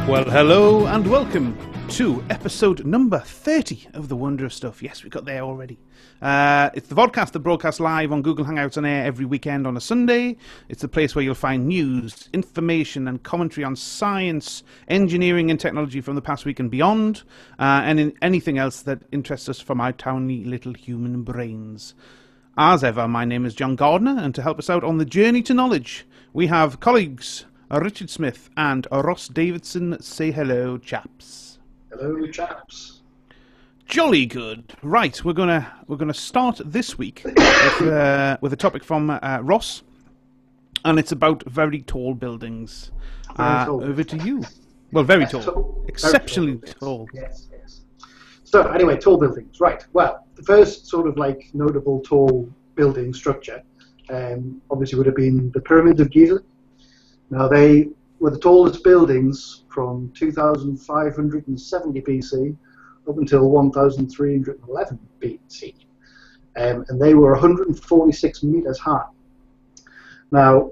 Well, hello and welcome to episode number 30 of The Wonder of Stuff. Yes, we got there already. It's the Vodcast that broadcasts live on Google Hangouts on air every weekend on a Sunday. It's the place where you'll find news, information and commentary on science, engineering and technology from the past week and beyond, and in anything else that interests us from our tiny little human brains. As ever, my name is John Gardner, and to help us out on the journey to knowledge, we have colleagues Richard Smith and Ross Davidson. Say hello, chaps. Hello, chaps. Jolly good. Right, we're gonna start this week with a topic from Ross, and it's about very tall buildings. Over to you. Well, very tall, exceptionally tall. Yes. So anyway, tall buildings. Right. Well, the first sort of like notable tall building structure, obviously would have been the pyramids of Giza. Now, they were the tallest buildings from 2570 BC up until 1311 BC, and they were 146 meters high. Now,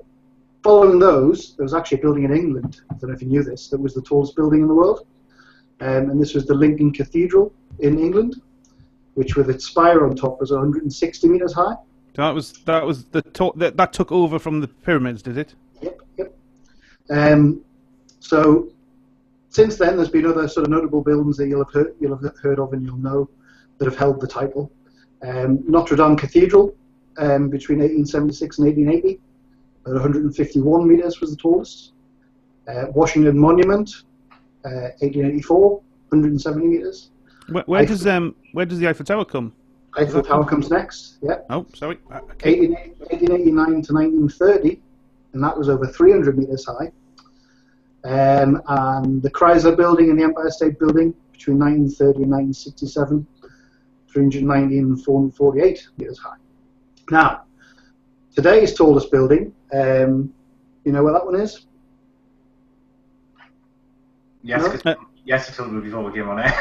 following those, there was actually a building in England, I don't know if you knew this, that was the tallest building in the world, and this was the Lincoln Cathedral in England, which with its spire on top was 160 meters high. So that took over from the pyramids, did it? Yep. So since then, there's been other sort of notable buildings that you'll have heard of and you'll know that have held the title. Notre Dame Cathedral, between 1876 and 1880, at 151 meters was the tallest. Washington Monument, 1884, 170 meters. Where does the Eiffel Tower come? Eiffel Tower comes next. Yeah. Oh, sorry. Okay. 1889 to 1930. And that was over 300 meters high. And the Chrysler Building and the Empire State Building between 1930 and 1967, 390 and 448 meters high. Now, today's tallest building, you know where that one is? Yes, no? Yes, I told you before we came on air.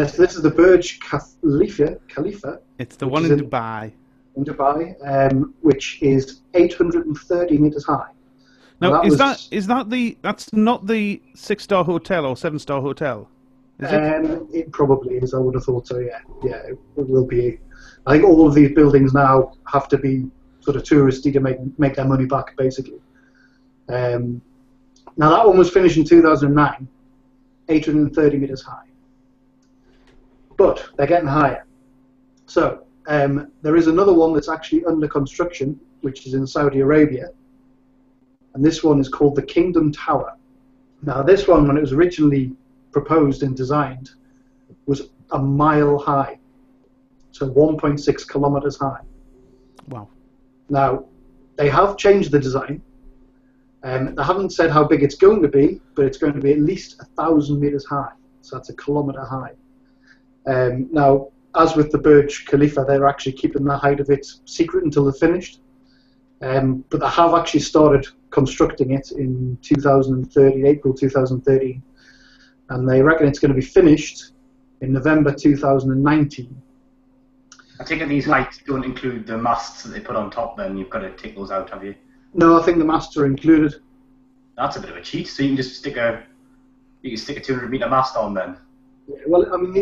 So this is the Burj Khalifa. It's the one in Dubai. In Dubai, which is 830 meters high. Now, that's not the 6-star hotel or 7-star hotel, is it? It probably is. I would have thought so. Yeah, it will be. I think all of these buildings now have to be sort of touristy to make their money back, basically. Now that one was finished in 2009, 830 meters high. But they're getting higher. So. There is another one that's actually under construction, which is in Saudi Arabia, and this one is called the Kingdom Tower. Now, this one, when it was originally proposed and designed, was a mile high, so 1.6 kilometers high. Wow. Now, they have changed the design, and they haven't said how big it's going to be, but it's going to be at least 1,000 meters high, so that's a kilometer high. Now, as with the Burj Khalifa, they're actually keeping the height of it secret until they're finished. But they have actually started constructing it in 2030, April 2030, and they reckon it's going to be finished in November 2019. I take it these heights don't include the masts that they put on top. Then you've got to take those out, have you? No, I think the masts are included. That's a bit of a cheat. So you can just stick a 200 meter mast on then. Yeah, well, I mean,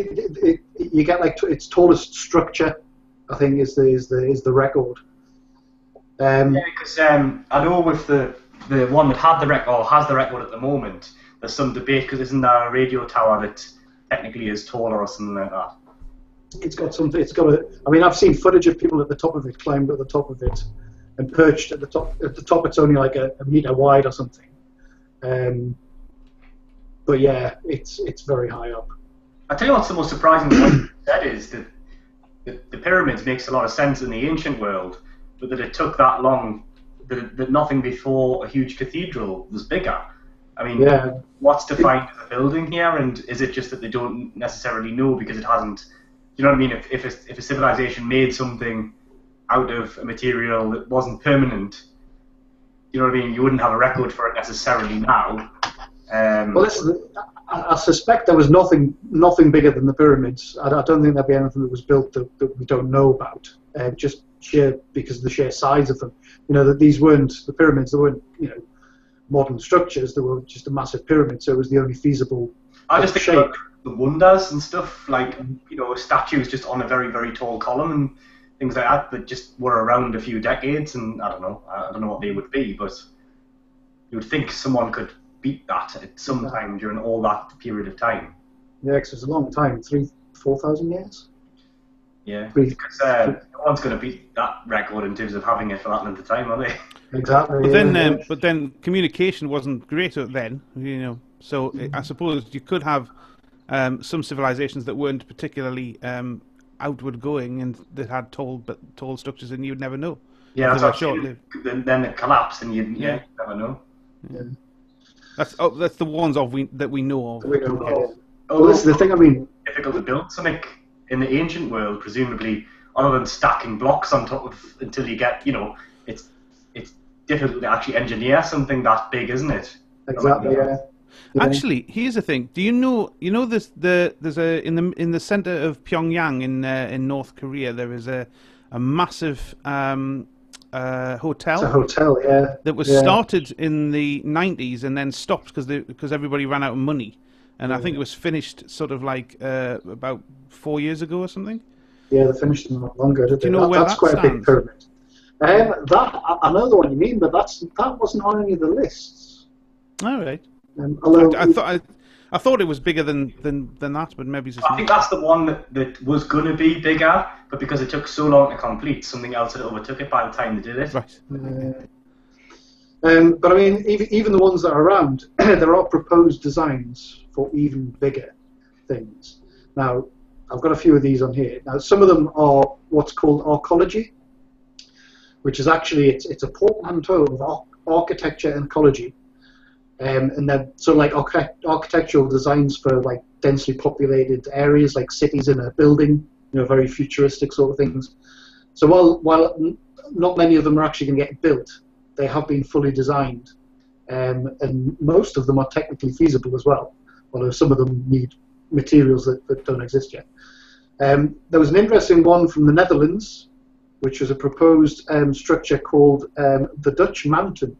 you get like its tallest structure, I think, is the record. Yeah, because I know with the one that had the record or has the record at the moment, there's some debate because isn't there a radio tower that technically is taller or something like that? It's got something. It's got a. I mean, I've seen footage of people at the top of it, climbed at the top of it, and perched at the top. At the top, it's only like a meter wide or something. But yeah, it's very high up. I tell you what's the most surprising point you said is that the pyramids makes a lot of sense in the ancient world, but that it took that long, that nothing before a huge cathedral was bigger. I mean, yeah. What's defined as a building here, and is it just that they don't necessarily know because it hasn't? You know what I mean? If a civilization made something out of a material that wasn't permanent, you know what I mean? You wouldn't have a record for it necessarily now. Well, I suspect there was nothing bigger than the pyramids. I don't think there'd be anything that was built that we don't know about, just because of the sheer size of them. You know, that these weren't the pyramids. They weren't, modern structures. They were just a massive pyramid, so it was the only feasible I just think shape. about the wonders and stuff, like, statues just on a very, very tall column and things like that just were around a few decades, and I don't know what they would be, but you would think someone could beat that at some time during all that period of time. Yeah, because it's a long time, 4,000 years. Yeah, because no one's going to beat that record in terms of having it for that length of time, are they? Exactly. But then communication wasn't great then, So I suppose you could have some civilizations that weren't particularly outward going and that had tall structures, and you'd never know. Yeah, that's short-lived. Then it collapsed, and you'd never know. Yeah. That's the ones that we know of. Well, this is the thing. I mean, difficult to build something in the ancient world, presumably, other than stacking blocks on top of until you get, it's difficult to actually engineer something that big, isn't it? Exactly. Yeah. Actually, here's the thing. Do you know there's in the center of Pyongyang in North Korea there is a massive hotel. It's a hotel, yeah. That was started in the 90s and then stopped because everybody ran out of money. And I think it was finished sort of like about 4 years ago or something. Yeah, they finished them not long ago, did they? Do you know where that's quite stands? a big pyramid. I know the one you mean, but that wasn't on any of the lists. All right. Although I thought it was bigger than that, but maybe it's just I think that's the one that was going to be bigger, but because it took so long to complete, something else had overtook it by the time they did it. Right. But I mean, even the ones that are around, there are proposed designs for even bigger things. Now, I've got a few of these on here. Now, some of them are what's called arcology, which is actually it's a portmanteau of architecture and ecology. And then, so like architectural designs for like densely populated areas, like cities in a building, very futuristic sort of things. So while not many of them are actually going to get built, they have been fully designed, and most of them are technically feasible as well. Although some of them need materials that don't exist yet. There was an interesting one from the Netherlands, which was a proposed structure called the Dutch Mountain.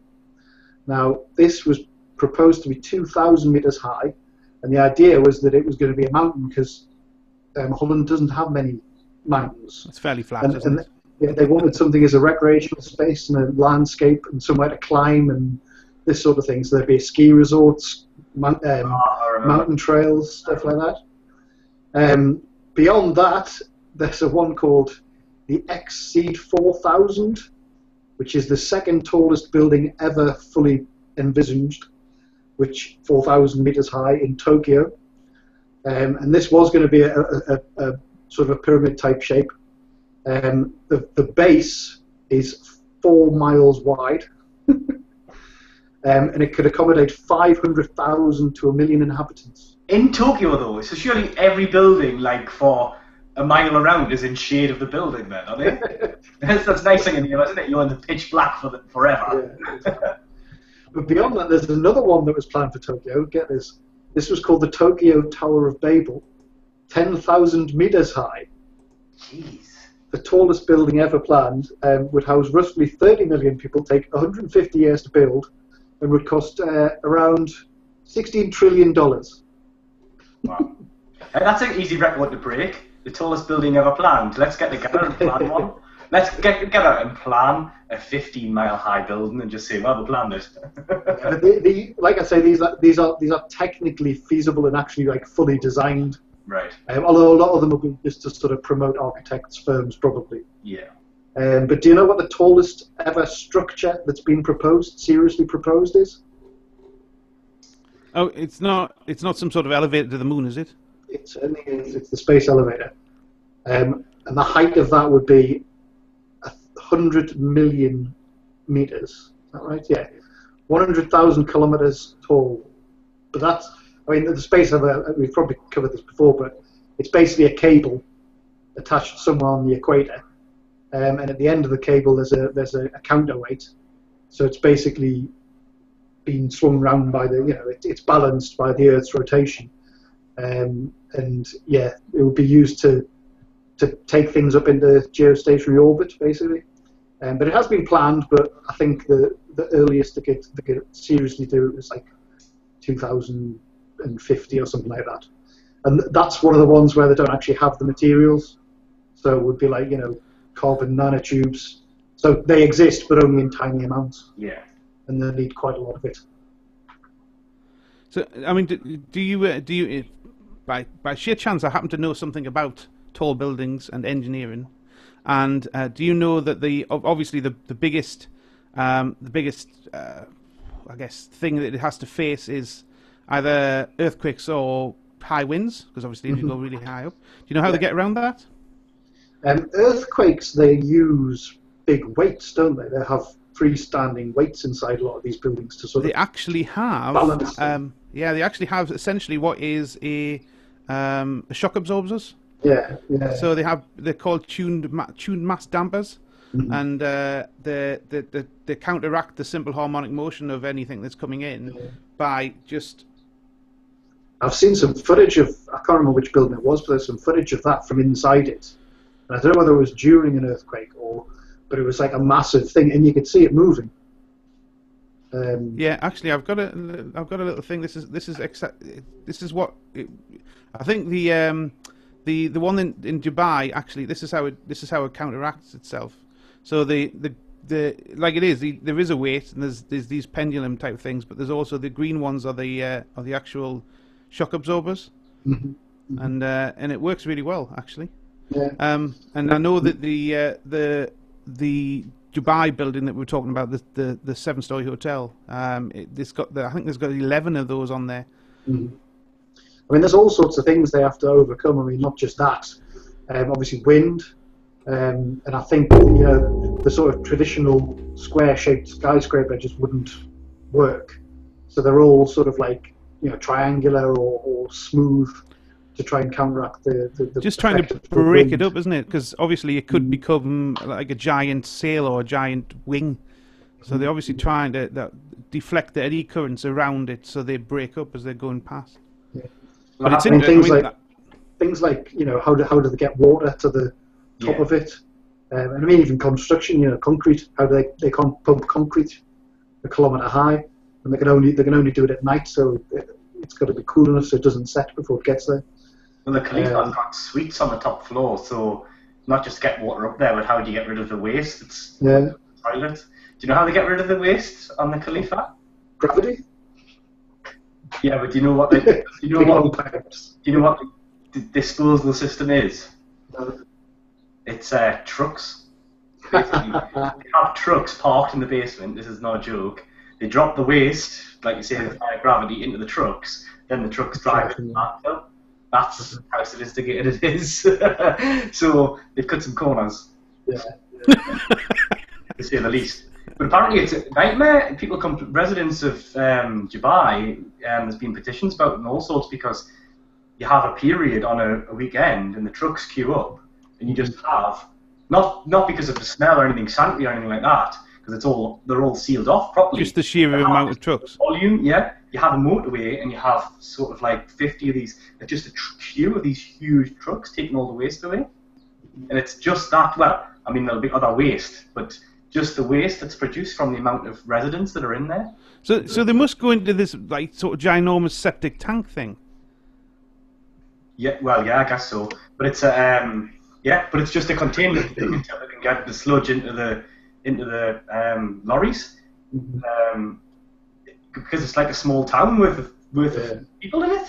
Now, this was proposed to be 2,000 meters high, and the idea was that it was going to be a mountain because Holland doesn't have many mountains. It's fairly flat, isn't it? Yeah, they wanted something as a recreational space and a landscape and somewhere to climb and this sort of thing. So there'd be ski resorts, mountain trails, stuff like that. Beyond that, there's a one called the Exceed 4000, which is the second tallest building ever fully envisaged, which 4,000 meters high in Tokyo. And this was going to be a sort of a pyramid type shape. The base is 4 miles wide, and it could accommodate 500,000 to 1 million inhabitants. In Tokyo, though, so surely every building, like for a mile around, is in shade of the building, then, are they? That's nice thing in here, isn't it? You're in the pitch black forever. Yeah. But beyond that, there's another one that was planned for Tokyo. Get this. This was called the Tokyo Tower of Babel, 10,000 meters high. Jeez. The tallest building ever planned, would house roughly 30 million people, take 150 years to build, and would cost around $16 trillion. Wow. That's an easy record to break. The tallest building ever planned. Let's get together and plan one. Let's get together and plan a 15-mile high building and just say, well, we planned it. Like I say, these are technically feasible and actually like fully designed. Right. Although a lot of them will be just to sort of promote architects' firms, probably. Yeah. But do you know what the tallest ever structure that's been proposed, seriously proposed, is? Oh, it's not some sort of elevator to the moon, is it? It certainly is. It's the space elevator. And the height of that would be 100 million meters. Is that right? Yeah. 100,000 kilometers tall. But that's, I mean, the space elevator, we've probably covered this before, but it's basically a cable attached somewhere on the equator. And at the end of the cable, there's a counterweight. So it's basically being swung around by it's balanced by the Earth's rotation. And yeah, it would be used to take things up into geostationary orbit, basically. But it has been planned, but I think the the earliest they could seriously do it was like 2050 or something like that. And that's one of the ones where they don't actually have the materials. So it would be like, carbon nanotubes. So they exist, but only in tiny amounts. Yeah. And they need quite a lot of it. So, I mean, do you by sheer chance, I happen to know something about tall buildings and engineering, and do you know that obviously the biggest I guess thing that it has to face is either earthquakes or high winds, because obviously you go really high up. Do you know how they get around that? Earthquakes, they use big weights, don't they? They have freestanding weights inside a lot of these buildings to sort of actually have balance. They actually have essentially what is a shock absorbers. Yeah. So they're called tuned mass dampers, and they counteract the simple harmonic motion of anything that's coming in by just. I've seen some footage of, I can't remember which building it was, but there's some footage of that from inside it. And I don't know whether it was during an earthquake but it was like a massive thing, and you could see it moving. Yeah, actually, I've got a little thing. This is what I think the one in Dubai. Actually, this is how it counteracts itself. So there is a weight, and there's these pendulum type things, but there's also the green ones are the actual shock absorbers, and it works really well actually. Yeah. And I know that the Dubai building that we were talking about, the 7-story hotel, I think there's got 11 of those on there. Mm. I mean, there's all sorts of things they have to overcome. I mean, not just that. Obviously, wind, and I think the sort of traditional square-shaped skyscraper just wouldn't work. So they're all sort of like triangular or smooth to try and counteract the just trying to break it up, isn't it? Because obviously it could become like a giant sail or a giant wing. So they're obviously trying to deflect the eddy currents around it, so they break up as they're going past. Yeah. But it's things like how do they get water to the top of it? And I mean, even construction, concrete. How do they pump concrete a kilometre high, and they can only do it at night, so it's got to be cool enough so it doesn't set before it gets there. Well, the Khalifa's got suites on the top floor, so not just get water up there, but how do you get rid of the waste? It's toilet. Do you know how they get rid of the waste on the Khalifa? Gravity. Yeah, but do you know what the disposal system is? No. It's trucks. Basically, they have trucks parked in the basement. This is not a joke. They drop the waste, like you say, by gravity into the trucks. Then the trucks drive it back up. That's how sophisticated it is. So they've cut some corners. Yeah. To say the least. But apparently it's a nightmare. Residents of Dubai, there's been petitions about it and all sorts, because you have a period on a weekend and the trucks queue up, and you just have, not because of the smell or anything sanitary or anything like that, because they're all sealed off properly. Just the sheer amount of trucks. Volume, yeah. You have a motorway and you have sort of like 50 of these, just a queue of these huge trucks taking all the waste away. And it's just that, well, I mean, there'll be other waste, but just the waste that's produced from the amount of residents that are in there. So they must go into this like sort of ginormous septic tank thing. Yeah, well, yeah, I guess so. But it's but it's just a containment thing until they can get the sludge into the lorries. Because it's like a small town with people in it.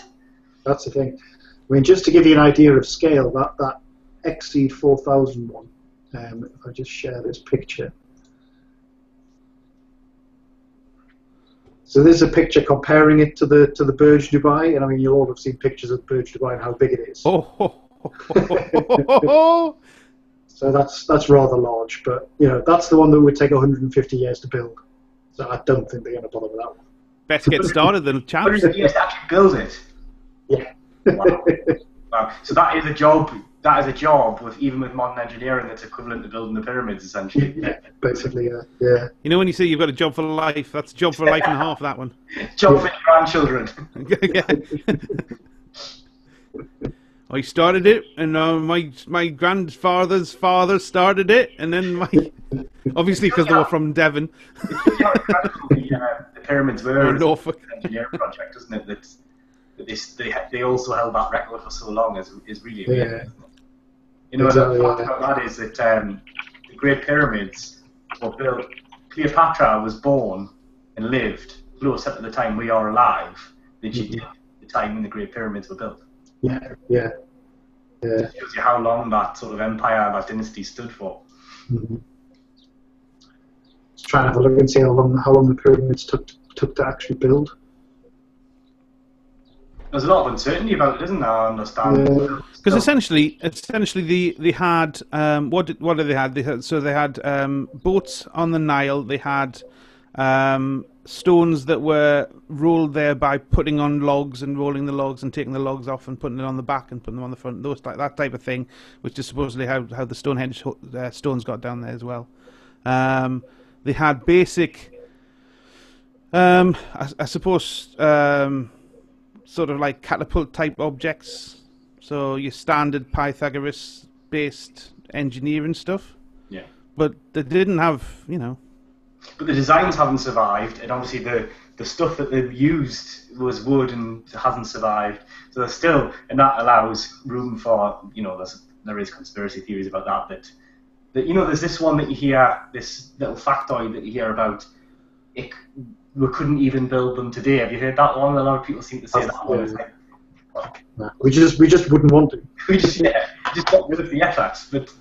That's the thing. I mean, just to give you an idea of scale, that Exceed 4000 one. If I just share this picture. So this is a picture comparing it to the Burj Dubai, and I mean, you'll all have seen pictures of Burj Dubai and how big it is. So that's rather large, but that's the one that would take 150 years to build. So I don't think they're going to bother with that one. Best get started then, chaps. 100 years to actually build it. Yeah. Wow. So that is a job. That is a job even with modern engineering that's equivalent to building the pyramids, essentially. Yeah, basically, yeah. When you say you've got a job for life, that's a job for life and a half. That one. Job for your grandchildren. I started it, and my grandfather's father started it, and then Obviously, because they were from Devon. It shows you how incredible the pyramids were Or as Norfolk. an engineering project, doesn't it? That they also held that record for so long is really amazing. Yeah. You know, Exactly, the fact about that is that the Great Pyramids were built. Cleopatra was born and lived closer to the time we are alive than she did the time when the Great Pyramids were built. Yeah. It shows you how long that sort of empire, that dynasty stood for. Mm-hmm. Just trying to have a look and see how long the pyramids took to actually build. There's a lot of uncertainty about it, isn't there? I understand. Because essentially, they had what did they had? They had boats on the Nile. They had stones that were rolled there by putting on logs and rolling the logs and taking the logs off and putting it on the back and putting them on the front. That type of thing, which is supposedly how the Stonehenge stones got down there as well. They had basic, I suppose. Sort of like catapult type objects, so your standard Pythagoras based engineering stuff. Yeah. But they didn't have, But the designs haven't survived, and obviously the stuff that they've used was wood and hasn't survived. So there's still, and that allows room for, there is conspiracy theories about that there's this one that you hear, this little factoid that you hear about. We couldn't even build them today. Have you heard that one? A lot of people seem to say that one. No, we just wouldn't want to. We just got rid of the effort, but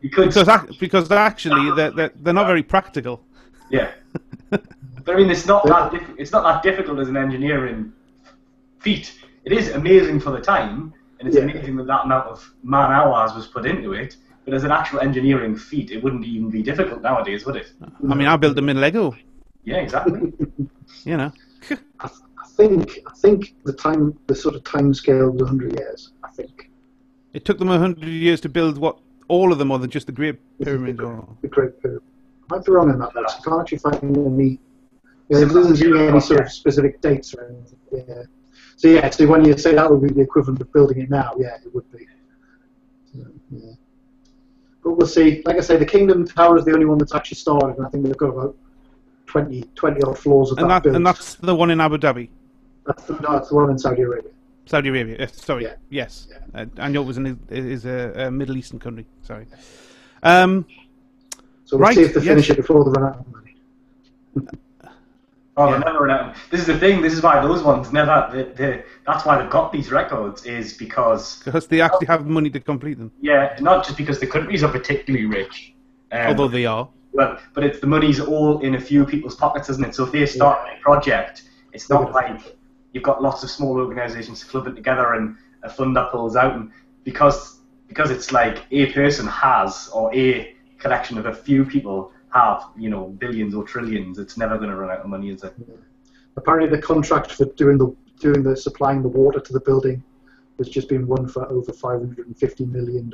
you could because actually they're not very practical. Yeah, but I mean it's not that difficult as an engineering feat. It is amazing for the time, and it's amazing that amount of man hours was put into it. But as an actual engineering feat, it wouldn't even be difficult nowadays, would it? I mean, I built them in Lego. Yeah, exactly. I think the sort of time scale was 100 years. I think it took them 100 years to build all of them, or just the Great Pyramid. The Great Pyramid. I might be wrong on that. I can't actually find any. There doesn't seem any sort of specific dates or anything. Yeah. So when you say that would be the equivalent of building it now, it would be. Yeah. But we'll see. Like I say, the Kingdom Tower is the only one that's actually started, and I think they've got about 20 odd floors of that built. And that's the one in Abu Dhabi? That's the one in Saudi Arabia. Saudi Arabia, sorry. Yeah. Yes. Yeah. I know it is a Middle Eastern country, sorry. So we'll see if they finish it before they run out of money. They never run out. This is the thing, this is why those ones never, that's why they've got these records, is because they actually have money to complete them. Yeah, not just because the countries are particularly rich. Although they are. Well, but it's the money's all in a few people's pockets, isn't it? So if they start a project, it's not like you've got lots of small organisations clubbing together and a funder pulls out, and because it's like a person has, or a collection of a few people have, billions or trillions, it's never going to run out of money, is it? Yeah. Apparently the contract for doing the supplying the water to the building has just been won for over $550 million.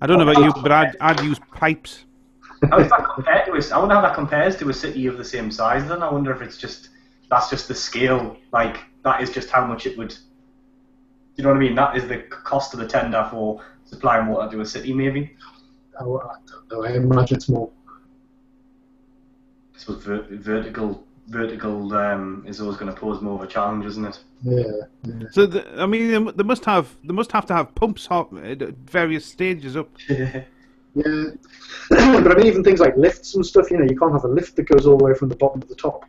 I don't know about you, but I'd use pipes. How does that compare to us? I wonder how that compares to a city of the same size. Then I wonder if that's just the scale. Like that is just how much it would. You know what I mean? That is the cost of the tender for supplying water to a city, maybe. Oh, I don't know. I imagine it's more. I suppose vertical is always going to pose more of a challenge, isn't it? Yeah. So they must have to have pumps at various stages up. Yeah, but I mean even things like lifts and stuff. You can't have a lift that goes all the way from the bottom to the top.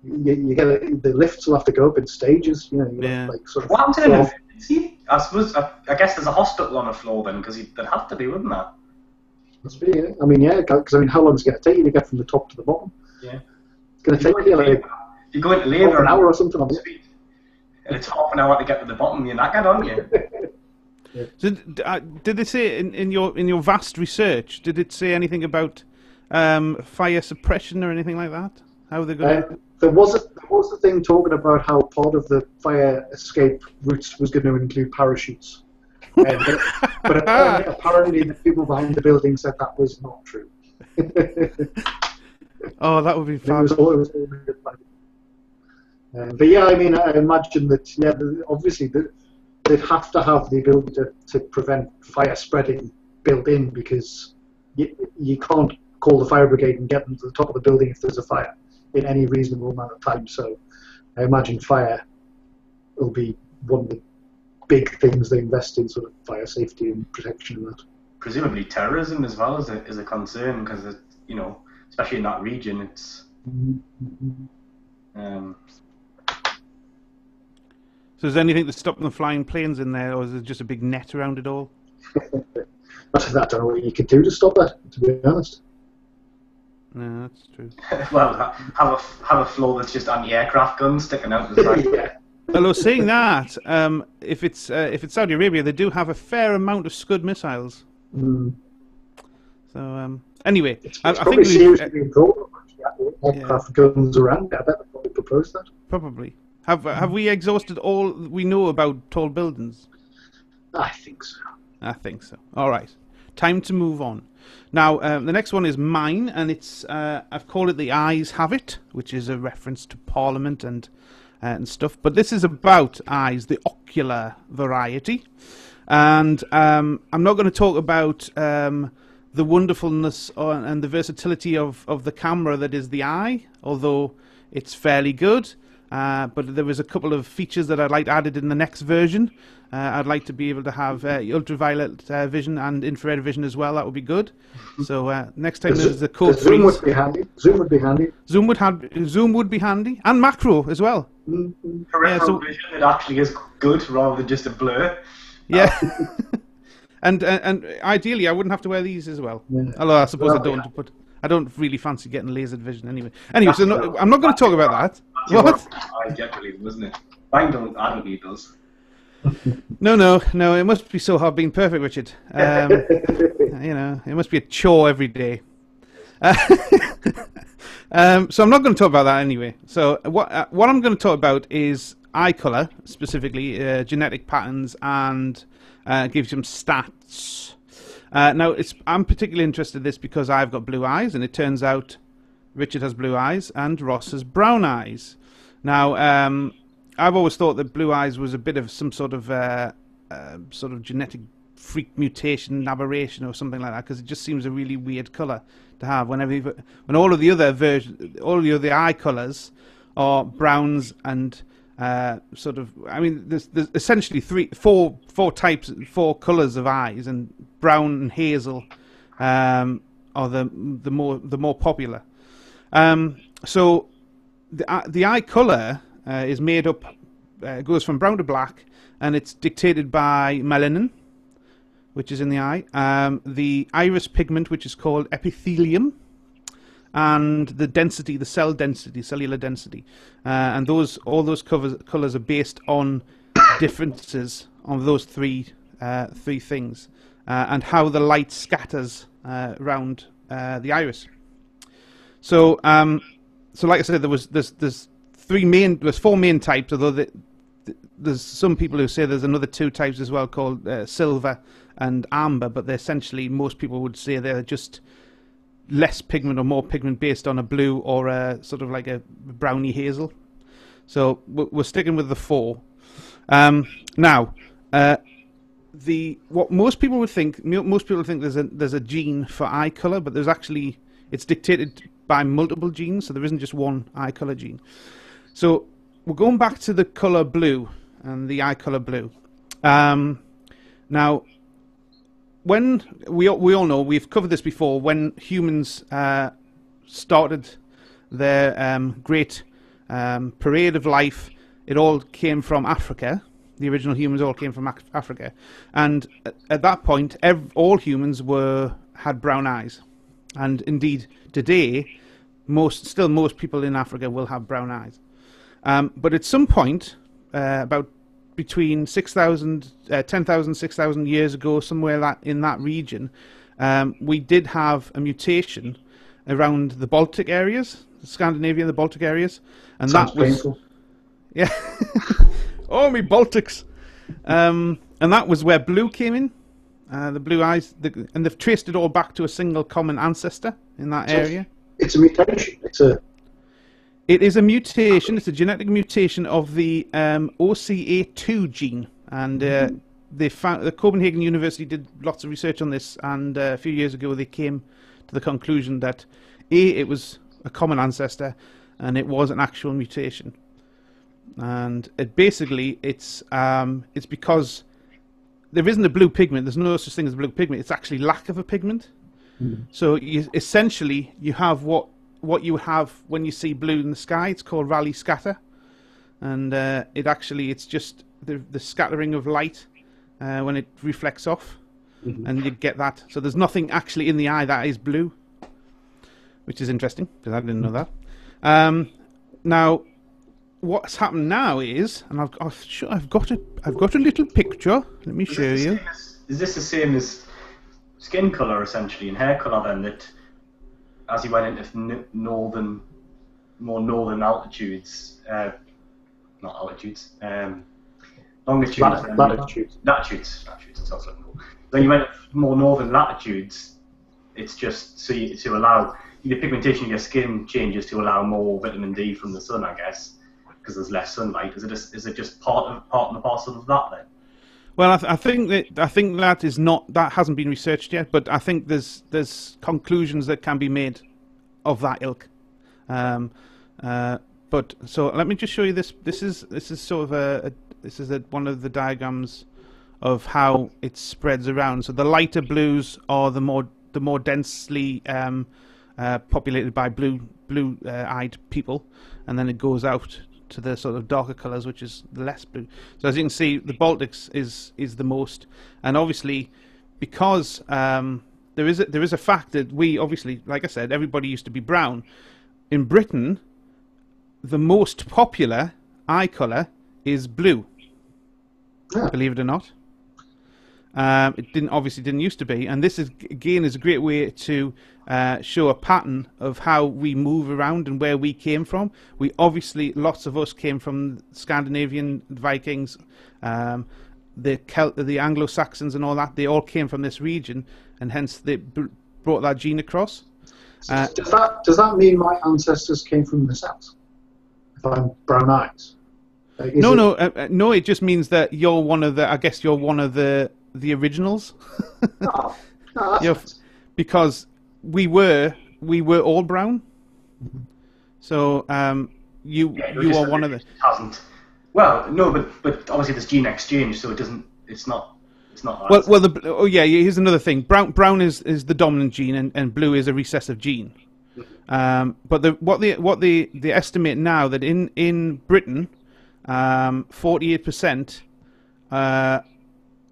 You get the lifts will have to go up in stages. Like sort of. What happened to see? I suppose I guess there's a hospital on a floor then, because there'd have to be, wouldn't there? Must be. Yeah. Because how long is it going to take you to get from the top to the bottom? Yeah. It's going to take you like. You go into labour half an hour or something on speed, and it's half an hour to get to the bottom. You're knackered, aren't you? Yeah. So, did they say in your vast research? Did it say anything about fire suppression or anything like that? How they're going to? There was a thing talking about how part of the fire escape routes was going to include parachutes, but apparently the people behind the building said that was not true. Oh, that would be fun. It was all but yeah, I mean, I imagine that obviously they'd have to have the ability to prevent fire spreading built in, because you can't call the fire brigade and get them to the top of the building if there's a fire in any reasonable amount of time. So I imagine fire will be one of the big things they invest in, sort of fire safety and protection and that. Presumably terrorism as well is a concern, because especially in that region, it's. So is there anything to stop them flying planes in there, or is it just a big net around it all? I don't know what you could do to stop that, to be honest. No, that's true. Well, have a floor that's just anti-aircraft guns sticking out the side. Yeah. Although saying that, if it's Saudi Arabia, they do have a fair amount of Scud missiles. Mm. So anyway, It's I probably think seriously being brought up. Aircraft guns around. I bet they probably proposed that. probably have we exhausted all we know about tall buildings? I think so. I think so. All right, time to move on. Now, the next one is mine, and it's I've called it "The Eyes Have It," which is a reference to Parliament and stuff. But this is about eyes, the ocular variety, and I'm not going to talk about the wonderfulness and the versatility of the camera that is the eye, although it's fairly good. But there was a couple of features that I'd like added in the next version. I'd like to be able to have ultraviolet vision and infrared vision as well. That would be good. So next time there's the code 3. Zoom would be handy. Zoom would be handy. Zoom would be handy, and macro as well. Mm-hmm. Peripheral vision that actually is good rather than just a blur. Yeah. And ideally, I wouldn't have to wear these as well. Yeah. Although I suppose I don't really fancy getting lasered vision anyway. Anyway, so I'm not going to talk about that. What? I generally, wasn't it? I don't need those. No. It must be so hard being perfect, Richard. It must be a chore every day. So I'm not going to talk about that anyway. So what I'm going to talk about is eye color, specifically genetic patterns, and give you some stats. Now, I'm particularly interested in this because I've got blue eyes, and it turns out Richard has blue eyes and Ross has brown eyes. Now, I've always thought that blue eyes was a bit of some sort of genetic freak mutation, aberration, or something like that, because it just seems a really weird color to have. When all of the other eye colors are browns and there's essentially four colors of eyes, and brown and hazel are the more popular. So the eye color is made up, goes from brown to black, and it's dictated by melanin, which is in the eye, the iris pigment, which is called epithelium, and the density, the cell density, cellular density, and all those colors are based on differences on those three things, and how the light scatters around the iris. So like I said, there's four main types, although there's some people who say there's another two types as well, called silver and amber, but most people would say they're just less pigment or more pigment based on a blue or a sort of like a browny hazel. So we're sticking with the four. Now, what most people would think, there's a gene for eye color, but it's dictated by multiple genes, so there isn't just one eye color gene. So we're going back to the color blue and the eye color blue. Now, when we all know, we've covered this before, when humans started their great parade of life, it all came from Africa. The original humans all came from Africa, and at that point, all humans had brown eyes, and indeed today, most people in Africa will have brown eyes. But at some point, about between 10,000, 6,000 years ago, somewhere in that region, we did have a mutation around the Baltic areas, Scandinavia, the Baltic areas, and Sounds that was painful. Yeah. Oh, me Baltics. And that was where blue came in, the blue eyes, and they've traced it all back to a single common ancestor in that area. It's a mutation. It is a mutation. It's a genetic mutation of the OCA2 gene, and they found the Copenhagen University did lots of research on this, and a few years ago they came to the conclusion that it was a common ancestor, and it was an actual mutation. And it basically it's because there isn't a blue pigment. There's no such thing as a blue pigment. It's actually lack of a pigment. So essentially you have what you have when you see blue in the sky. It's called Rayleigh scatter, and it's just the scattering of light when it reflects off, and you get that. So there's nothing actually in the eye that is blue, which is interesting because I didn't know that. Now, what's happened now is, and I've got a little picture. Let me show you. Is this the same as skin colour essentially and hair colour then? That as you went into more northern altitudes, not altitudes, longitudes, latitudes. That's what I'm looking for. When you went to more northern latitudes, it's just to allow the pigmentation of your skin changes to allow more vitamin D from the sun, I guess, because there's less sunlight. Is it just part and the parcel of that then? Well, I think that is not, that hasn't been researched yet, but I think there's conclusions that can be made of that ilk. But so let me just show you this. This is sort of one of the diagrams of how it spreads around. So the lighter blues are the more densely populated by blue-eyed people, and then it goes out to the sort of darker colours, which is less blue. So as you can see, the Baltics is the most, and obviously because there is a fact that we obviously, like I said, everybody used to be brown. In Britain, the most popular eye colour is blue. Yeah. Believe it or not. It didn't used to be, and this is again a great way to show a pattern of how we move around and where we came from. We obviously, lots of us came from Scandinavian Vikings, the Anglo-Saxons and all that. They all came from this region, and hence they brought that gene across. Does that mean my ancestors came from the south? If I'm brown eyes? No. It just means that you're one of the. I guess you're one of the originals. Because we were all brown. So you are one of the. Hasn't. Well, no, but obviously there's gene exchange, so it doesn't. It's not. Here's another thing. Brown is the dominant gene, and blue is a recessive gene. But what they estimate now that in Britain, 48% are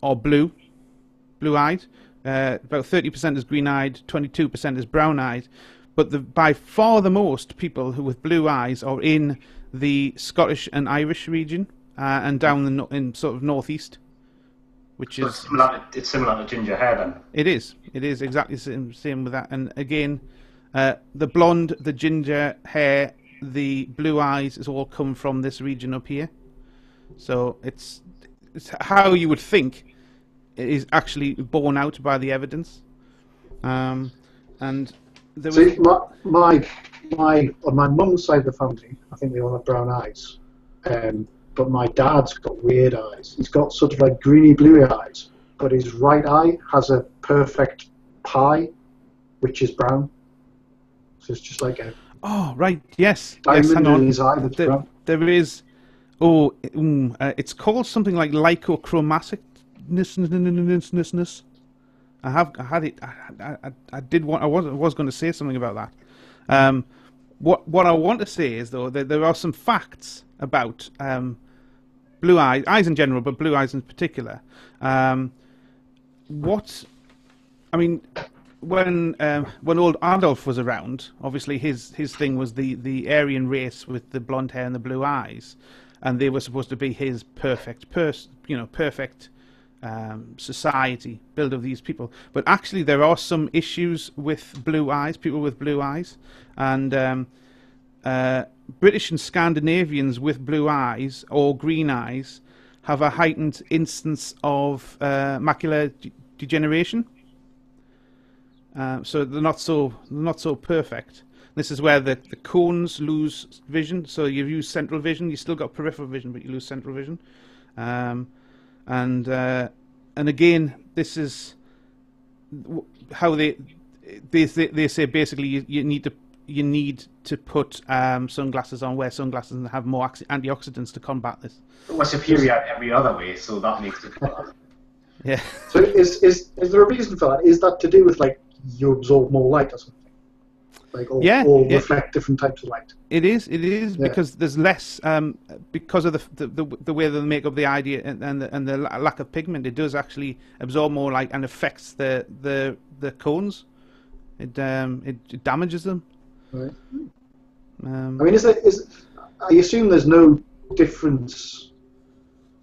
blue-eyed. About 30% is green-eyed, 22% is brown-eyed. But by far the most people who with blue eyes are in the Scottish and Irish region, and down in sort of northeast. Which so is it's similar to ginger hair then. It is exactly the same with that. And again, the blonde, the ginger hair, the blue eyes is all come from this region up here. So it's how you would think it is actually borne out by the evidence. And there was on my mum's side of the family, I think they all have brown eyes. But my dad's got weird eyes. He's got sort of like greeny bluey eyes, but his right eye has a perfect pie, which is brown. So it's just like a. Oh right, yes. Diamond hang on. in his eye that's brown. There is. Oh, it's called something like lycochromaticness. I had it. I did want. I was going to say something about that. What I want to say is though that there are some facts about blue eyes in general, but blue eyes in particular. When old Adolf was around, obviously his thing was the Aryan race with the blonde hair and the blue eyes, and they were supposed to be his perfect society build of these people. But actually, there are some issues with blue eyes, people with blue eyes, and British and Scandinavians with blue eyes or green eyes have a heightened instance of macular degeneration. So they're not so perfect. This is where the cones lose vision. So you use central vision. You still got peripheral vision, but you lose central vision. And again, this is how they say basically you need to put sunglasses on, wear sunglasses, and have more antioxidants to combat this. We're superior every other way, so that makes it better. Yeah. So is there a reason for that? Is that to do with like you absorb more light or something? Like or reflect different types of light? It is because there's less because of the way they make up the idea and the lack of pigment. It does actually absorb more light and affects the cones. It damages them. Right. I mean, I assume there's no difference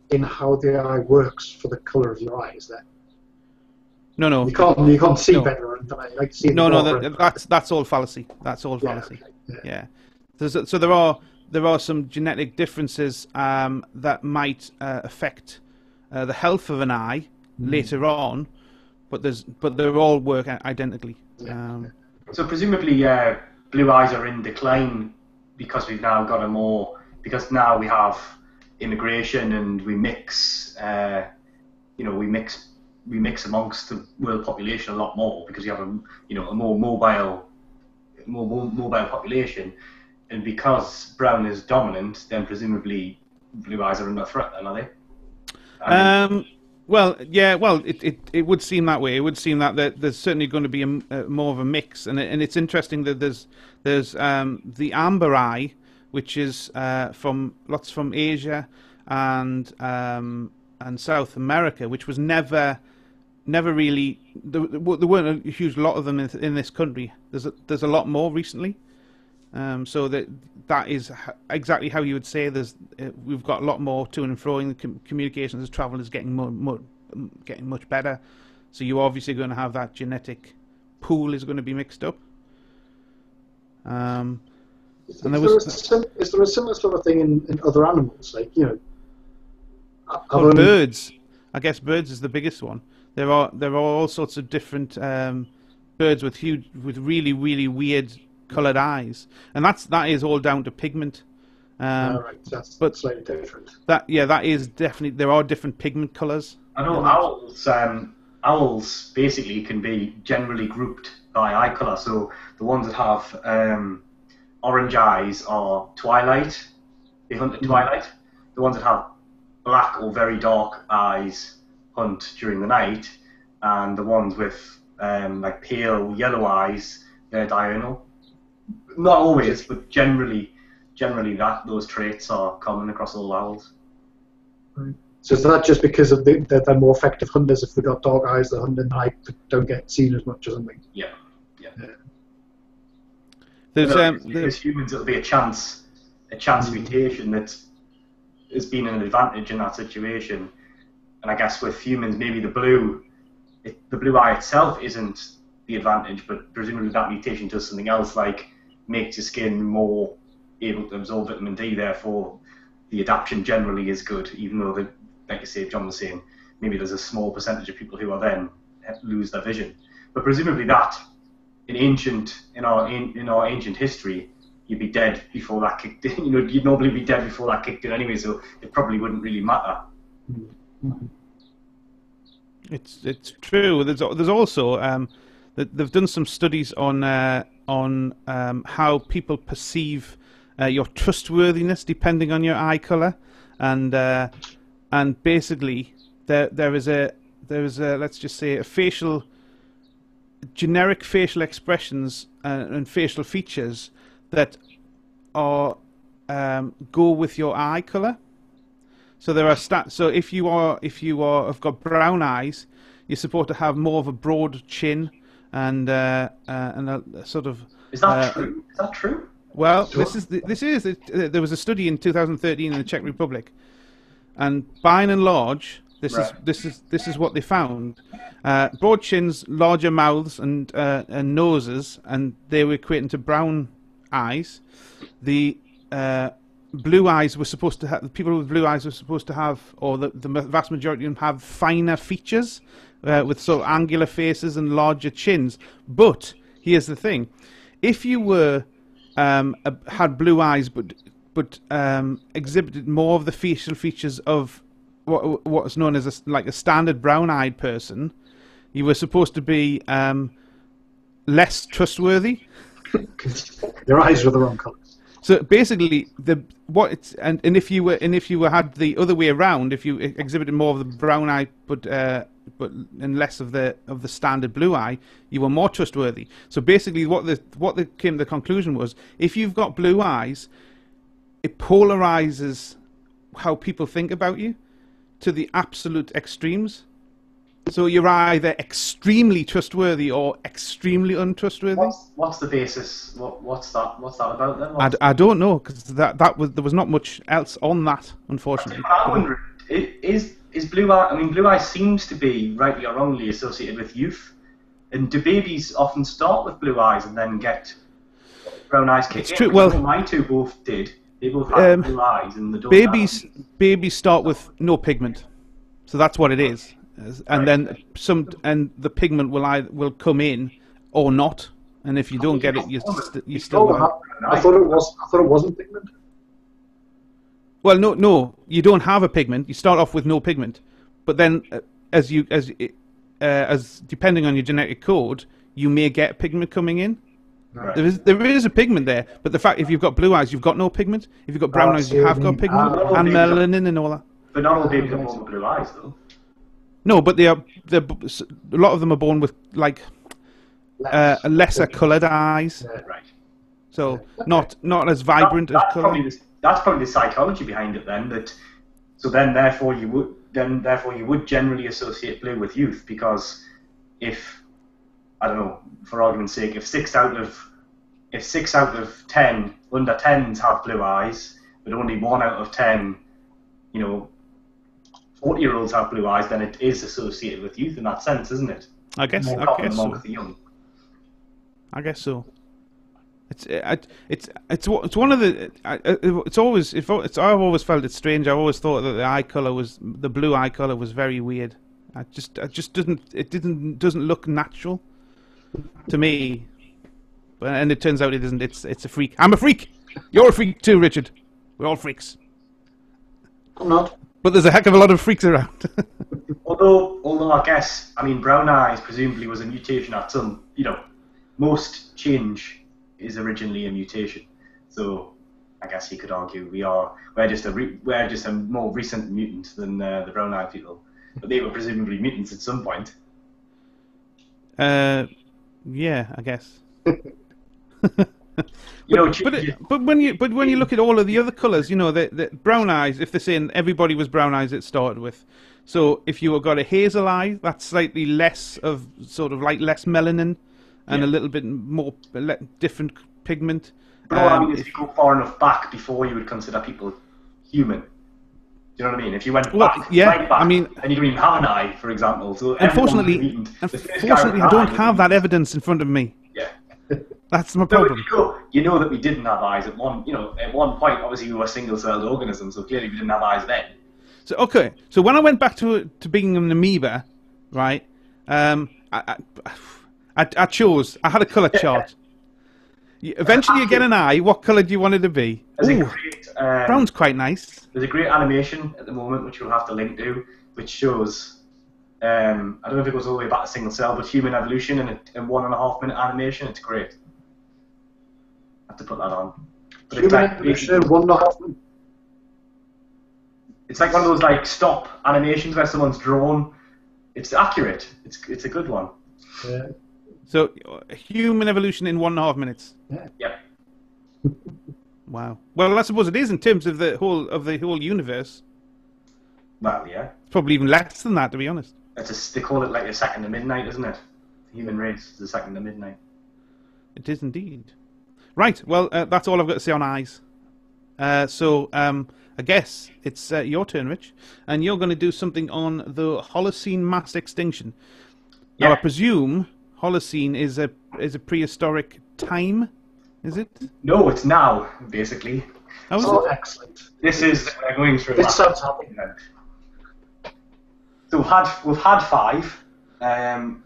in how the eye works for the color of your eye, is there? No. You can't see better or anything like see. That's all fallacy. That's all fallacy. Yeah. So there are some genetic differences that might affect the health of an eye later on, but they all work identically. So presumably, blue eyes are in decline because we've now got because now we have immigration and we mix. We mix amongst the world population a lot more because you have a more mobile population, and because brown is dominant, then presumably blue eyes are under threat, then, are they? It would seem that way. It would seem that there's certainly going to be more of a mix, and it's interesting that there's the amber eye, which is from Asia and South America, which was never really there weren't a huge lot of them in this country. There's a lot more recently, so that is exactly how you would say we've got a lot more to and fro in the communications as travel is getting getting much better. So you're obviously going to have that genetic pool is going to be mixed up. Is there a similar sort of thing in other animals, like birds? I guess birds is the biggest one. There are all sorts of different birds with really really weird coloured eyes, and that is all down to pigment. Right, but slightly different. That is definitely, there are different pigment colours. I know owls basically can be generally grouped by eye colour. So the ones that have orange eyes are twilight. They hunt at twilight. The ones that have black or very dark eyes hunt during the night, and the ones with like pale yellow eyes, they're diurnal. Not always, but generally those traits are common across all owls. Right. So is that just because of they're more effective hunters? If they've got dark eyes, they hunt at night, but don't get seen as much or something. Yeah. There's humans, it'll be a chance mutation that has been an advantage in that situation. And I guess with humans, maybe the blue eye itself isn't the advantage, but presumably that mutation does something else, like makes your skin more able to absorb vitamin D. Therefore, the adaptation generally is good, even though, like you say, John was saying, maybe there's a small percentage of people who are then lose their vision. But presumably that, in our ancient history, you'd be dead before that kicked in. You'd normally be dead before that kicked in anyway, so it probably wouldn't really matter. It's true. There's also they've done some studies on how people perceive your trustworthiness depending on your eye color, and basically there is a let's just say generic facial expressions and facial features that are go with your eye color. So there are So if you have got brown eyes, you're supposed to have more of a broad chin and a sort of. Is that true? Is that true? Well, there was a study in 2013 in the Czech Republic, and by and large, this is what they found: broad chins, larger mouths, and noses, and they were equating to brown eyes. The blue eyes were supposed to have. The people with blue eyes were supposed to have, or the vast majority of them have finer features, with sort of angular faces and larger chins. But here's the thing: if you were had blue eyes, but exhibited more of the facial features of what's known as like a standard brown-eyed person, you were supposed to be less trustworthy. Their eyes were the wrong colour. So basically, if you had the other way around, if you exhibited more of the brown eye, but less of the standard blue eye, you were more trustworthy. So basically, what they came to the conclusion was, if you've got blue eyes, it polarizes how people think about you to the absolute extremes. So you're either extremely trustworthy or extremely untrustworthy. What's the basis? What's that about then? I don't know, because there was not much else on that, unfortunately. I wonder, is blue eye? I mean, blue eye seems to be, rightly or wrongly, associated with youth. And do babies often start with blue eyes and then get brown eyes kicked in? It's true. Well, my two both did. They both had blue eyes, and the babies start with no pigment, so that's what it is. And then the pigment will come in or not, and if you don't get it, you still. I thought it wasn't pigment. Well, no, you don't have a pigment. You start off with no pigment, but then as depending on your genetic code, you may get pigment coming in. Right. There is a pigment there, but the fact if you've got blue eyes, you've got no pigment. If you've got brown eyes, you have got pigment and melanin and all that. But not all babies are born with blue eyes, though. No, but a lot of them are born with like lesser coloured eyes. Right. So not as vibrant as colour. That's probably the psychology behind it then. Therefore you would generally associate blue with youth, because if, I don't know, for argument's sake, if 6 out of 10 under 10s have blue eyes, but only 1 out of 10, 40-year-olds have blue eyes, then it is associated with youth in that sense, isn't it? I guess so. The young. I guess so. It's one of the. I've always felt it strange. I always thought that the blue eye color was very weird. It doesn't look natural to me. And it turns out it isn't. It's a freak. I'm a freak. You're a freak too, Richard. We're all freaks. I'm not. But there's a heck of a lot of freaks around. although I guess, brown eyes presumably was a mutation at some, most change is originally a mutation. So I guess you could argue we're just a more recent mutant than the brown eyed people. But they were presumably mutants at some point. Yeah, I guess. But when you look at all of the other colours, the brown eyes, if they're saying everybody was brown eyes, it started with. So if you got a hazel eye, that's slightly less of sort of like less melanin and a little bit more different pigment. But if you go far enough back before you would consider people human. Do you know what I mean? If you went back, right back, and you don't even have an eye, for example. So unfortunately, I don't have that evidence in front of me. Yeah. That's my problem. You know that we didn't have eyes at one point. Obviously, we were single-celled organisms, so clearly we didn't have eyes then. So when I went back to being an amoeba, right? I chose. I had a colour chart. Eventually, you get an eye. What colour do you want it to be? Brown's quite nice. There's a great animation at the moment, which we'll have to link to, which shows. I don't know if it goes all the way back to single cell, but human evolution in a 1.5 minute animation. It's great. I have to put that on. But human evolution in 1.5 minutes. It's like one of those like stop animations where someone's drawn. It's accurate. It's a good one. Yeah. So human evolution in 1.5 minutes. Yeah. Wow. Well, I suppose it is in terms of the whole universe. Well, yeah. It's probably even less than that, to be honest. They call it like a second to midnight, isn't it? The human race is a second to midnight. It is indeed. Right. Well, that's all I've got to say on eyes. So I guess it's your turn, Rich, and you're going to do something on the Holocene mass extinction. Yeah. Now, I presume Holocene is a prehistoric time, is it? No, it's now, basically. How is Oh, it? excellent. This is going through. This sounds happy. So we've had 5, and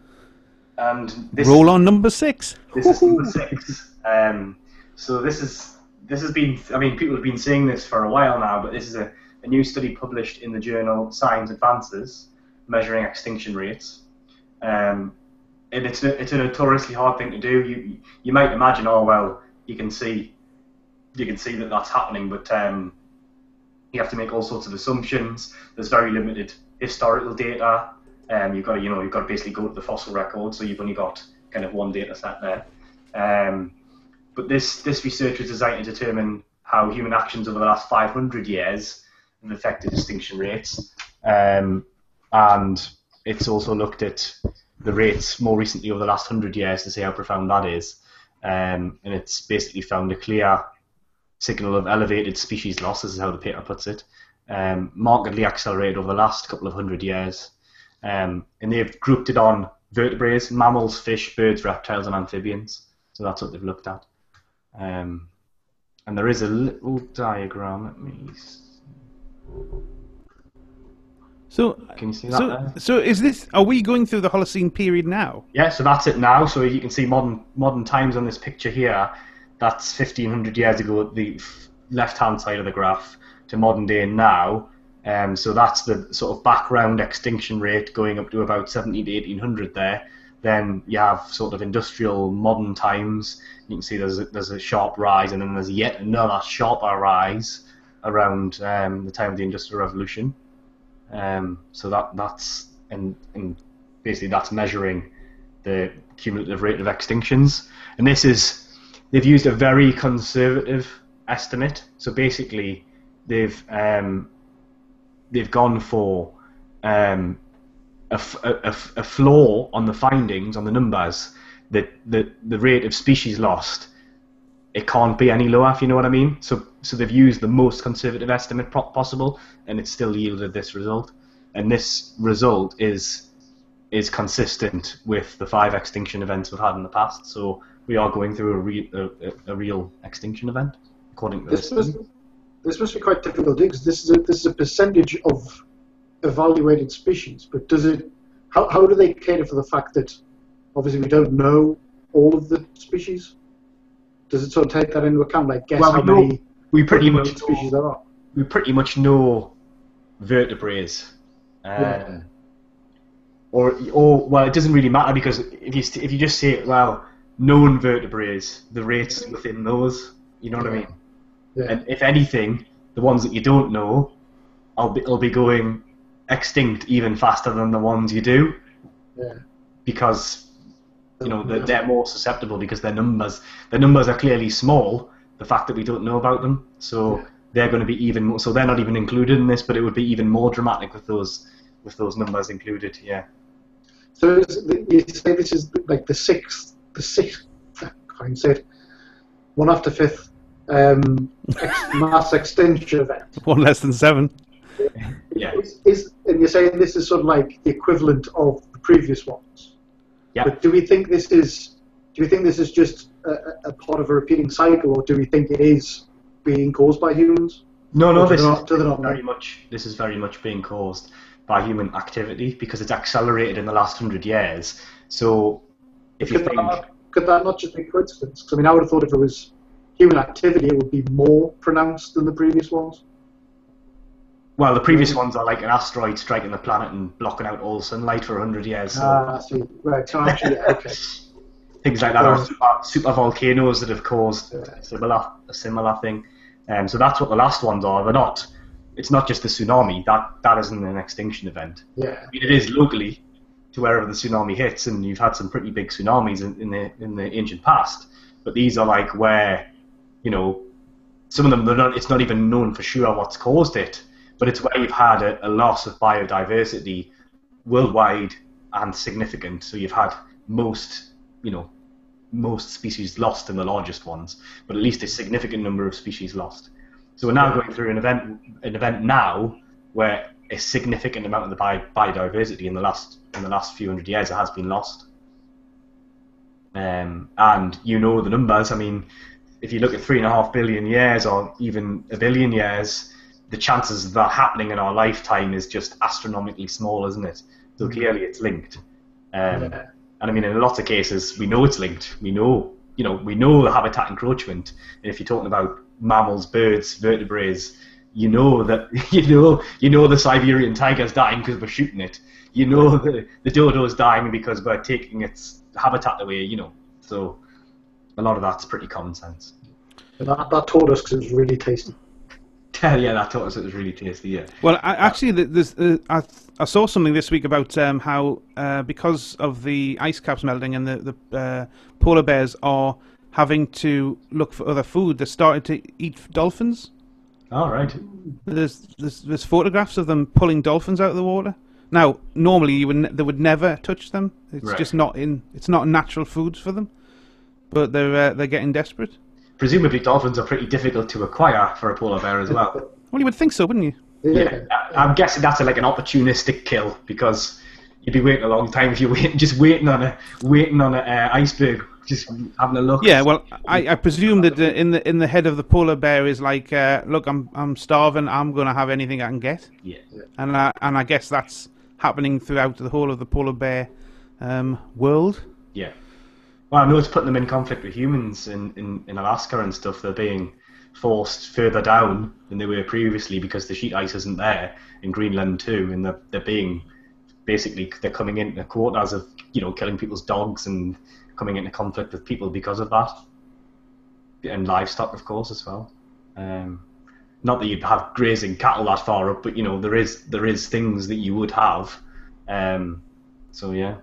this Roll on number 6. This is number 6. So this is this has been, I mean, people have been saying this for a while now, but this is a new study published in the journal Science Advances measuring extinction rates. And it's a notoriously hard thing to do. You might imagine, oh well, you can see that that's happening, but you have to make all sorts of assumptions. There's very limited historical data. You've got to basically go to the fossil record, so you've only got kind of one data set there. But this research was designed to determine how human actions over the last 500 years have affected extinction rates, and it's also looked at the rates more recently over the last 100 years to see how profound that is, and it's basically found a clear signal of elevated species loss, this is how the paper puts it, markedly accelerated over the last couple of 100 years, and they've grouped it on vertebrates, mammals, fish, birds, reptiles and amphibians, so that's what they've looked at. And there is a little diagram, let me see. So, can you see that there? So is this, are we going through the Holocene period now? Yeah, so that's it now. So you can see modern times on this picture here. That's 1500 years ago at the left-hand side of the graph to modern day now. So that's the sort of background extinction rate going up to about 17 to 1800 there. Then you have sort of industrial modern times. You can see there's a sharp rise, and then there's yet another sharper rise around the time of the Industrial Revolution. So that's and basically that's measuring the cumulative rate of extinctions, and they've used a very conservative estimate. So basically they've gone for a flaw on the findings, on the numbers, that the rate of species lost, it can't be any lower, if you know what I mean. So they've used the most conservative estimate possible, and it's still yielded this result. And this result is consistent with the 5 extinction events we've had in the past. So we are going through a real extinction event, according to this. This must be quite difficult to do, because this is a percentage of evaluated species. But how do they cater for the fact that obviously we don't know all of the species? Does it sort of take that into account? Like, guess how many species there are? We pretty much know vertebrates, or well, it doesn't really matter, because if you just say, well, known vertebrates, the rates within those, you know what I mean? Yeah. And if anything, the ones that you don't know, will be going extinct even faster than the ones you do, because they're more susceptible, because their numbers are clearly small. The fact that we don't know about them, so they're going to be even more. So they're not even included in this, but it would be even more dramatic with those numbers included. Yeah. So you say this is like the sixth. I can't say it. 1 after 5th mass extinction event. 1 less than 7. Yeah. And you're saying this is sort of like the equivalent of the previous ones. Yeah. But do we think this is just a part of a repeating cycle, or do we think it is being caused by humans? No, this is very much being caused by human activity, because it's accelerated in the last 100 years. So if you think, could that not just be coincidence? Because I mean, I would have thought if it was human activity, it would be more pronounced than the previous ones. Well, the previous ones are like an asteroid striking the planet and blocking out all sunlight for 100 years. So. I see. Right. So actually, okay. Things like that are super volcanoes that have caused a similar thing. So that's what the last ones are. They're not. It's not just the tsunami. That isn't an extinction event. Yeah. I mean, it is locally to wherever the tsunami hits, and you've had some pretty big tsunamis in the ancient past. But these are like where, some of them it's not even known for sure what's caused it. But it's where you've had a loss of biodiversity worldwide and significant. So you've had most species lost in the largest ones, but at least a significant number of species lost. So we're now going through an event now where a significant amount of the biodiversity in the last few hundred years has been lost. And the numbers. I mean, if you look at 3.5 billion years or even 1 billion years, the chances of that happening in our lifetime is just astronomically small, isn't it? So clearly it's linked. And I mean, in lots of cases, we know it's linked. We know the habitat encroachment. And if you're talking about mammals, birds, vertebrates, you know that you know the Siberian tiger's dying because we're shooting it. You know the dodo's dying because we're taking its habitat away. You know, so a lot of that's pretty common sense. That tortoise, because it was really tasty. Yeah, that tortoise was really tasty. Yeah. Well, I saw something this week about how because of the ice caps melting and the polar bears are having to look for other food, they're starting to eat dolphins. All right. There's photographs of them pulling dolphins out of the water. Now, normally they would never touch them. It's just not it's not natural foods for them. But they're getting desperate. Presumably, dolphins are pretty difficult to acquire for a polar bear as well. Well, you would think so, wouldn't you? Yeah. I'm guessing that's like an opportunistic kill, because you'd be waiting a long time if you're waiting on a iceberg, just having a look. Yeah, well, I presume that in the head of the polar bear is like, look, I'm starving. I'm going to have anything I can get. Yeah. And I guess that's happening throughout the whole of the polar bear world. Yeah. Well, I know it's putting them in conflict with humans in Alaska and stuff. They're being forced further down than they were previously because the sheet ice isn't there, in Greenland too, and they're being basically, they're coming into quotas of, you know, killing people's dogs and coming into conflict with people because of that, and livestock, of course, as well. Not that you'd have grazing cattle that far up, but you know, there is things that you would have. So yeah.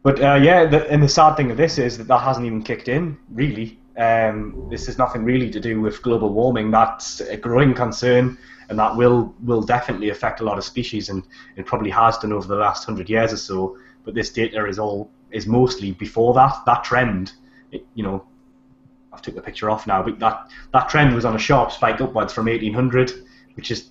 But and the sad thing of this is that hasn't even kicked in, really. This is nothing really to do with global warming. That's a growing concern, and that will definitely affect a lot of species, and it probably has done over the last 100 years or so. But this data is mostly before that trend. You know, I've took the picture off now, but that trend was on a sharp spike upwards from 1800, which is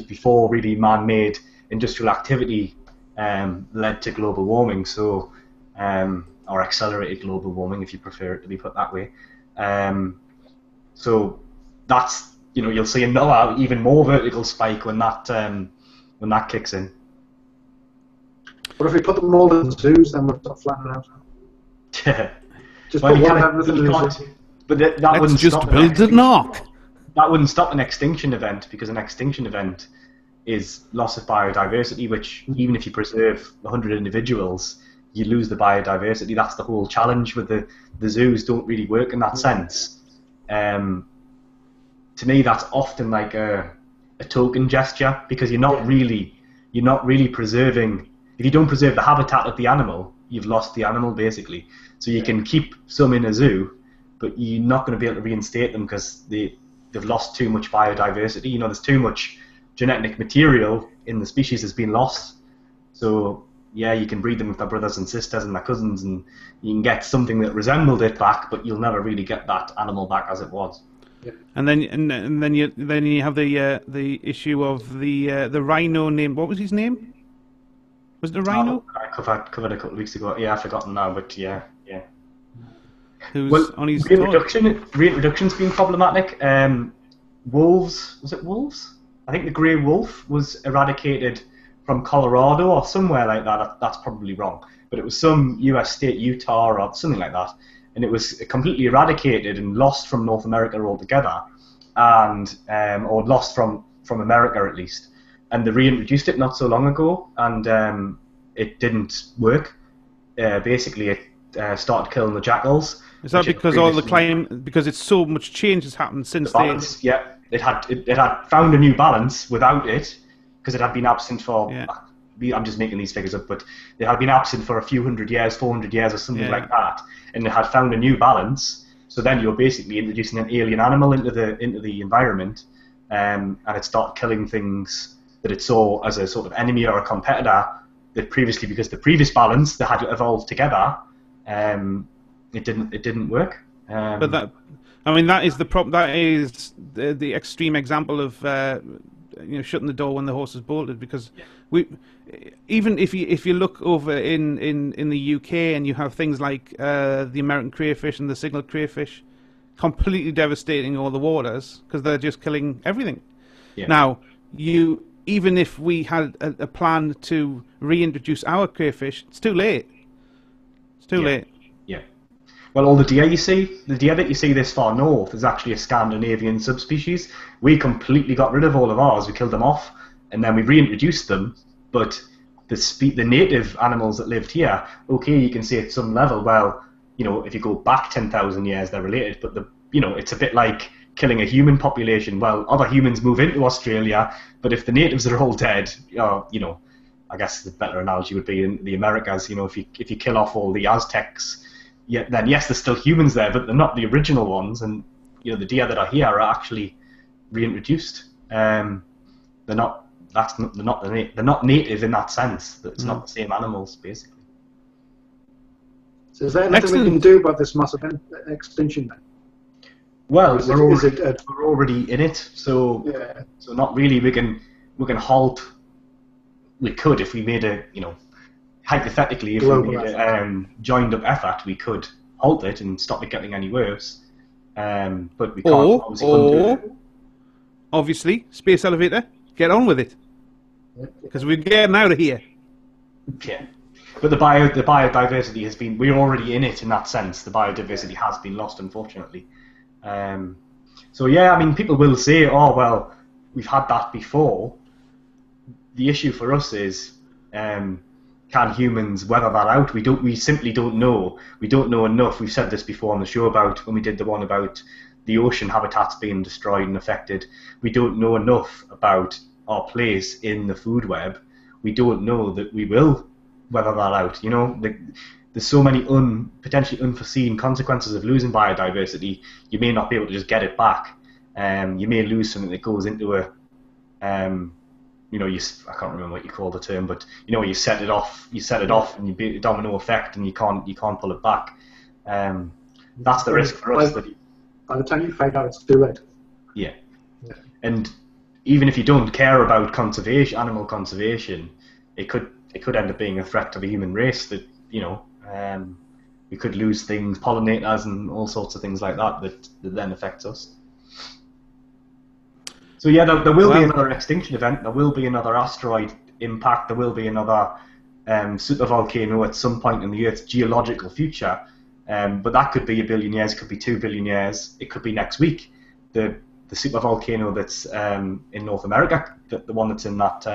before really man-made industrial activity led to global warming. So. Or accelerated global warming, if you prefer it to be put that way. So that's, you know, you'll see another even more vertical spike when that kicks in. But if we put them all in zoos, then we'll start flattening out. Just put one everything in a zoo. But that Let's wouldn't just stop build an ark. That wouldn't stop an extinction event, because an extinction event is loss of biodiversity, which even if you preserve 100 individuals, you lose the biodiversity. That's the whole challenge with the zoos. Don't really work in that sense. To me, that's often like a token gesture, because you're not really preserving. If you don't preserve the habitat of the animal, you've lost the animal basically. So you can keep some in a zoo, but you're not going to be able to reinstate them because they've lost too much biodiversity. You know, there's too much genetic material in the species that's been lost. So yeah, you can breed them with their brothers and sisters and their cousins, and you can get something that resembled it back, but you'll never really get that animal back as it was. Yeah. And then you have the issue of the rhino named, what was his name? Was it a rhino? I covered a couple of weeks ago. Yeah, I've forgotten now, but yeah. Who's on his reintroduction's been problematic. Wolves, was it wolves? I think the grey wolf was eradicated from Colorado or somewhere like that. That's probably wrong, but it was some US state, Utah or something like that, and it was completely eradicated and lost from North America altogether, and or lost from America at least. And they reintroduced it not so long ago, and it didn't work. Basically, it started killing the jackals. Is that because all the climate? Because it's so much change has happened since then? Yeah, it had found a new balance without it, because it had been absent for. Yeah. I'm just making these figures up, but it had been absent for a few 100 years, 400 years, or something like that, and it had found a new balance. So then you're basically introducing an alien animal into the environment, and it started killing things that it saw as a sort of enemy or a competitor. That previously, because the previous balance that had evolved together, it didn't work. But that is the problem. That is the extreme example of shutting the door when the horse is bolted. Because even if you look over in the UK and you have things like the American crayfish and the signal crayfish, completely devastating all the waters because they're just killing everything. Yeah. Now even if we had a plan to reintroduce our crayfish, it's too late. It's too late. Yeah. Well, all the deer that you see this far north is actually a Scandinavian subspecies. We completely got rid of all of ours. We killed them off, and then we reintroduced them. But the native animals that lived here, okay, you can say at some level, well, if you go back 10,000 years, they're related. But it's a bit like killing a human population. Well, other humans move into Australia, but if the natives are all dead, I guess the better analogy would be in the Americas. If you kill off all the Aztecs, then yes, there's still humans there, but they're not the original ones, and the deer that are here are actually reintroduced. They're not native in that sense. It's not the same animals, basically. So is there anything we can do about this massive extinction then? Well, we're already in it, so not really. We can halt. We could if we made hypothetically, if we made a joined up effort, we could halt it and stop it getting any worse. But we can't. Obviously, space elevator, get on with it, because we're getting out of here. Yeah, but the biodiversity has been. We're already in it in that sense. The biodiversity has been lost, unfortunately. So yeah, I mean, people will say, "Oh well, we've had that before." The issue for us is, can humans weather that out? We simply don't know. We don't know enough. We've said this before on the show when we did the one about the ocean habitats being destroyed and affected. We don't know enough about our place in the food web. We don't know that we will weather that out. There's so many potentially unforeseen consequences of losing biodiversity. You may not be able to just get it back. You may lose something that goes into a I can't remember what you call the term, but you set it off, and you beat a domino effect, and you can't pull it back. That's the risk for us. By the time you find out, it's too late. Yeah. And even if you don't care about animal conservation, it could end up being a threat to the human race. That we could lose things, pollinators, and all sorts of things like that then affects us. So yeah, there will be another extinction event. There will be another asteroid impact. There will be another supervolcano at some point in the Earth's geological future. But that could be 1 billion years. It could be 2 billion years. It could be next week. The supervolcano that's in North America, the one that's in that.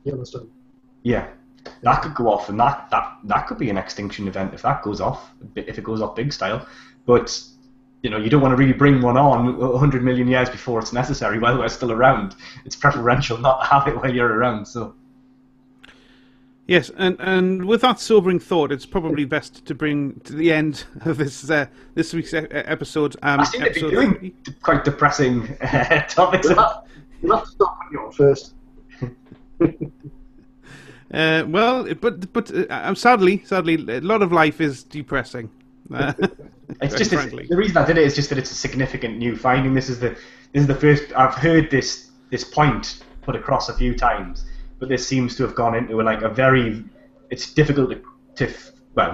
Yellowstone. Yeah, that could go off, and that could be an extinction event if that goes off. If it goes off big style, but. You don't want to really bring one on 100 million years before it's necessary while we're still around. It's preferential not to have it while you're around. So, yes, and with that sobering thought, it's probably best to bring to the end of this week's episode. I seem to be doing quite depressing topics. You'll have to stop when you're first. But sadly, a lot of life is depressing. It's just the reason I did it is just that it's a significant new finding. This is the first I've heard this point put across a few times, but this seems to have gone into a very. It's difficult to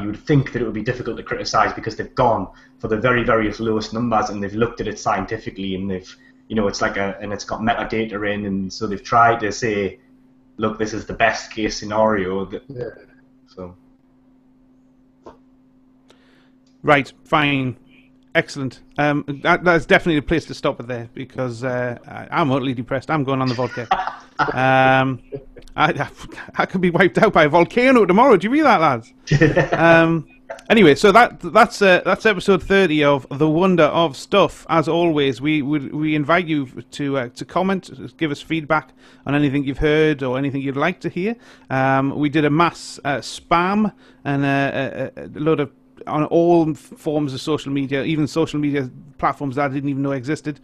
you would think that it would be difficult to criticize because they've gone for the very lowest numbers and they've looked at it scientifically and they've it's it's got metadata in, and so they've tried to say, look, this is the best case scenario. So. Right, fine, excellent. That's definitely the place to stop it there because I'm utterly depressed. I'm going on the vodka. I could be wiped out by a volcano tomorrow. Do you read that, lads? Anyway, so that's episode 30 of The Wonder of Stuff. As always, we invite you to comment, give us feedback on anything you've heard or anything you'd like to hear. We did a mass spam and a load of on all forms of social media, even social media platforms that I didn't even know existed.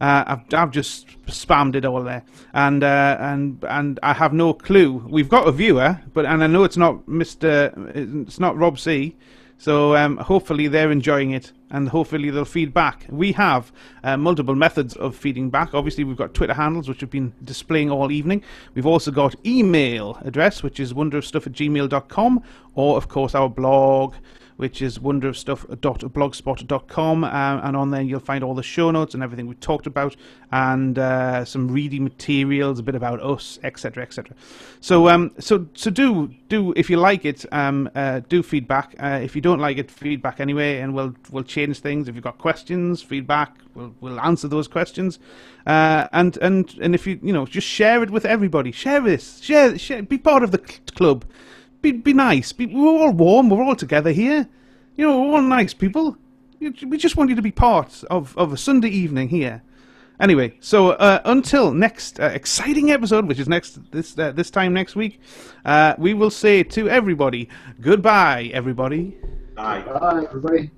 I've just spammed it all there, and I have no clue. We've got a viewer, and I know it's not it's not Rob C. So hopefully they're enjoying it, and hopefully they'll feed back. We have multiple methods of feeding back. Obviously, we've got Twitter handles, which we've been displaying all evening. We've also got email address, which is wonderofstuff@gmail.com, or, of course, our blog, which is wonderofstuff.blogspot.com, and on there you'll find all the show notes and everything we talked about, and some reading materials, a bit about us, etc., etc. So do if you like it, do feedback. If you don't like it, feedback anyway, and we'll change things. If you've got questions, feedback, we'll answer those questions. And if you just share it with everybody. Share this. Share. Be part of the club. Be nice. We're all warm. We're all together here. We're all nice people. We just want you to be part of a Sunday evening here. Anyway, so until next exciting episode, which is this time next week, we will say to everybody, goodbye, everybody. Bye. Bye, everybody.